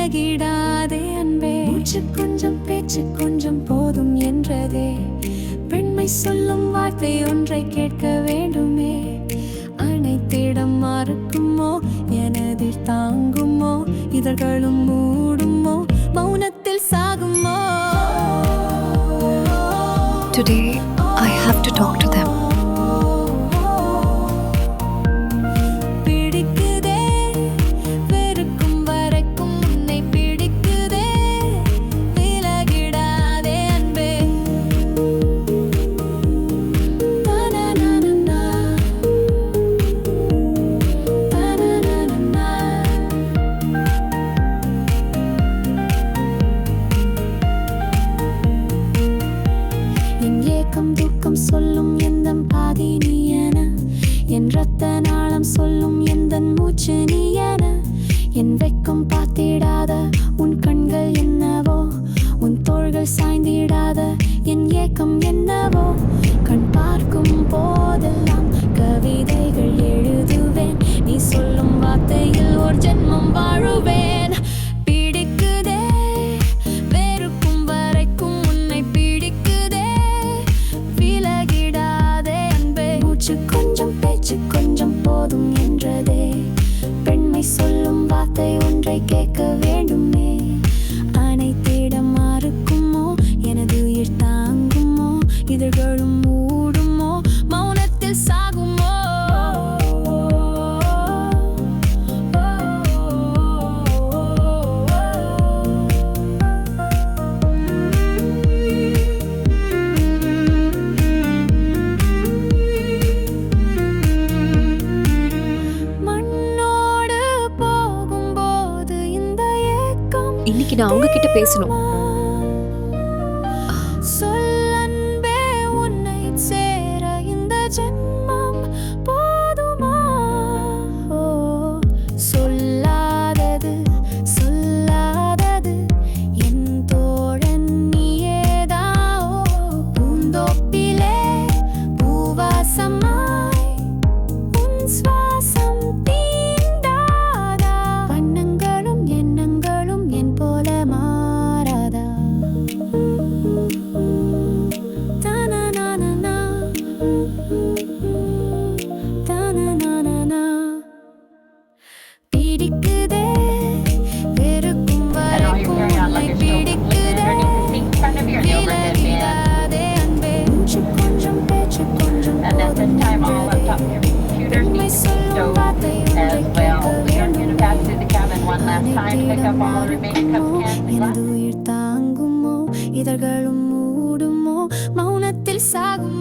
விலகிடாதே அன்பே. மூச்சு கொஞ்சம் பேச்சு கொஞ்சம் போதும் என்றதே. பெண்மை சொல்லும் வார்த்தை ஒன்றை கேட்க வேண்டுமே. அனைத்திடம் மறுக்குமோ எனதில் தாங்குமோ. இதழ்களும் மூடுமோ மௌனத்தில் சாகுமோ. Today, I have to talk to them. பிடிக்குதே வெறுக்கும் வரைக்கும் உன்னை பிடிக்குதே. விலகிடாதே அன்பே. தனனனனா. தனனனனா. என் ஏக்கம் துக்கம் சொல்லும் எந்தன் பாதி நீ என. என் ரத்த நாளம் சொல்லும் எந்தன் மூச்சு நீ என. என் வெட்கம் பார்த்திடாத உன் கண்கள் என்னவோ. உன் தோள்கள் சாய்ந்திடாத என் ஏக்கம் என்னவோ. கண் பார்க்கும் போதெல்லாம் கவிதைகள் எழுதுவேன். நீ சொல்லும் வார்த்தையில் ஒரு ஜென்மம் வாழுவேன். பிடிக்குதே வெறுக்கும் வரைக்கும் உன்னை பிடிக்குதே. விலகிடாதே அன்பே. மூச்சு கொஞ்சம் பேச்சு கொஞ்சம் போதும் என்றதே. பெண்மை சொல்லும் வார்த்தை ஒன்றை கேட்க வேண்டுமே. அனைத்திடம் மறுக்குமோ எனது உயிர் தாங்குமோ. இதழ்களும் மூடுமோ மௌனத்தில் சாகுமோ. மண்ணோடு போகும்போது இந்த ஏக்கம் இன்னைக்கு நான் அவங்க கிட்ட பேசணும். சொல்லன்பே உன்னை சேர இந்த ஜென்மம் போதுமா. ஓ சொல்லாதது சொல்லாதது என் தோழன் நீயேதா. ஓ பூந்தோப்பிலே பூவாசமாய் உன் சுவாசம் தீண்டாதா. வண்ணங்களும் எண்ணங்களும் என் போல மாறாதா. தனனனனா. தனனனனா. பிடிக்குதே வெறுக்கும் வரைக்கும் உன்னை பிடிக்குதே. விலகிடாதே அன்பே. மூச்சு கொஞ்சம் பேச்சு கொஞ்சம் போதும் என்றதே. பெண்மை சொல்லும் வார்த்தை ஒன்றை கேட்க வேண்டுமே. அனைத்திடம் மறுக்குமோ எனது உயிர் தாங்குமோ. இதழ்களும் மூடுமோ மௌனத்தில் சாகும்.